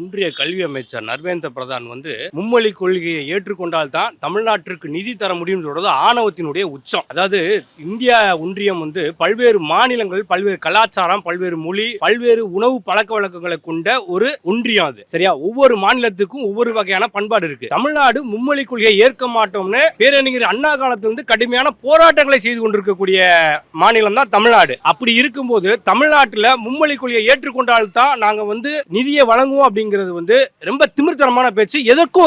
ஒன்றிய கல்வி அமைச்சர் நர்மேந்திர பிரதான் மும்மொழி கொள்கையை ஏற்றுக்கொண்டால் தான் தமிழ்நாட்டிற்கு நிதி தர முடியும் சொல்றது ஆணவத்தினுடைய உச்சம். அதாவது இந்தியா ஒன்றியம் பல்வேறு மாநிலங்கள், பல்வேறு கலாச்சாரம், பல்வேறு மொழி, பல்வேறு உணவு பழக்க வழக்கங்களை கொண்ட ஒரு ஒன்றியம் அது. சரியா? ஒவ்வொரு மாநிலத்துக்கும் ஒவ்வொரு வகையான பண்பாடு இருக்கு. தமிழ்நாடு மும்மொழி கொள்கையை ஏற்க மாட்டோம்னு பேரறிஞர் அண்ணா காலத்துல கடுமையான போராட்டங்களை செய்து கொண்டிருக்கக்கூடிய மாநிலம் தான் தமிழ்நாடு. அப்படி இருக்கும்போது தமிழ்நாட்டுல மும்மொழி கொள்கையை ஏற்றுக்கொண்டால் தான் நாங்க நிதியை வழங்குவோம் அப்படிங்கிறது ரொம்ப திமிர்த்தனமான பேச்சு. எதற்கும்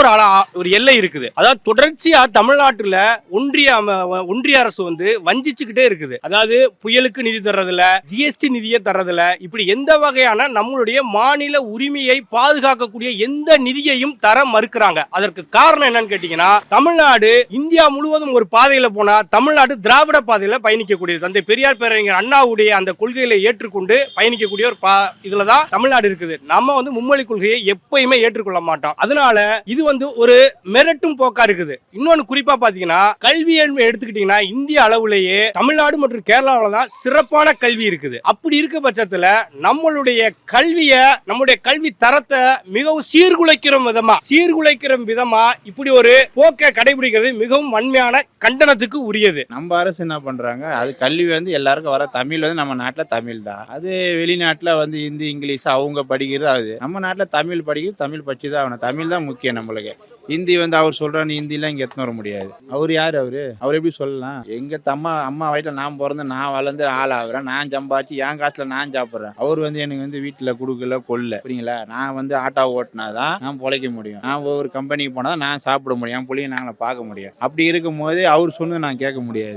ஒரு எல்லை இருக்குது. அதாவது தொடர்ச்சியா தமிழ்நாட்டுல ஒன்றிய அரசு வஞ்சிச்சுக்கிட்டே இருக்குது. அதாவது புயலுக்கு நிதி தர்றதில்ல, ஜிஎஸ்டி நிதியை தர்றதில்ல, இப்படி எந்த வகையான நம்மளுடைய மாநில உரிமையை பாதுகாக்கக்கூடிய எந்த நிதியையும் தர மறுக்கிறாங்க. அதற்கு காரணம் என்னன்னு கேட்டீங்கன்னா, தமிழ்நாடு இந்தியா முழுவதும் ஒரு பாதையில போனா தமிழ்நாடு திராவிட பாதையில பயணிக்கக்கூடியது. தந்தை பெரியார் பேரறிஞர் அண்ணாவுடைய அந்த கொள்கைகளை ஏற்றுக்கொண்டு பயணிக்கக்கூடிய ஒரு இதுலதான் தமிழ்நாடு இருக்குது. நம்ம மும்மொழி கொள்கையை எப்பயுமே ஏற்றுக்கொள்ள மாட்டோம். அதனால இது ஒரு மிரட்டும் போக்கா இருக்குது. இன்னொன்னு குறிப்பா பாத்தீங்கன்னா, கல்வி எடுத்துக்கிட்டீங்கன்னா இந்திய அளவுலேயே தமிழ்நாடு மற்றும் கேரளாவில் தான் சிறப்பான கல்வி இருக்குது. அப்படி இருக்க பட்சத்துல நம்மளுடைய கல்வி தரத்தை மிகவும் சீர்குலைக்கிற விதமா இப்படி ஒரு போக்கை கடைபிடிக்கிறது மிகவும் வன்மையான கண்டனத்துக்கு உரியது. நம்ம அரசு என்ன பண்றாங்க, அது கல்வி எல்லாருக்கும் வர தமிழ் நம்ம நாட்டுல தமிழ் தான். அது வெளிநாட்டுல ஹிந்தி, இங்கிலீஷ் அவங்க படிக்கிறது. அது நம்ம நாட்டுல தமிழ் படிக்கிறது, தமிழ் படிச்சு தான் ஆகணும். தமிழ் தான் முக்கியம் நம்மளுக்கு. ஹிந்தி அவர் சொல்றான்னு ஹிந்திலாம் இங்க எத்தனை வர முடியாது. அவர் யாரு? அவர் எப்படி சொல்லலாம்? எங்க அம்மா வயிற்றுல நான் பிறந்து நான் வளர்ந்து ஆள் ஆகுறேன், நான் சம்பாதிச்சு என் காசுல நான் சாப்பிட்றேன். அவர் எனக்கு வீட்டுல கொடுக்கல கொல்ல, புரியுங்களா? நான் ஆட்டோ ஓட்டினாதான் நான் பொழைக்க முடியும். நான் ஒரு கம்பெனிக்கு போனா நான் சாப்பிட முடியும், என் பிள்ளைங்க நாங்களை பார்க்க முடியும். அப்படி இருக்கும் போது அவர் சொன்னது நான் கேட்க முடியாது.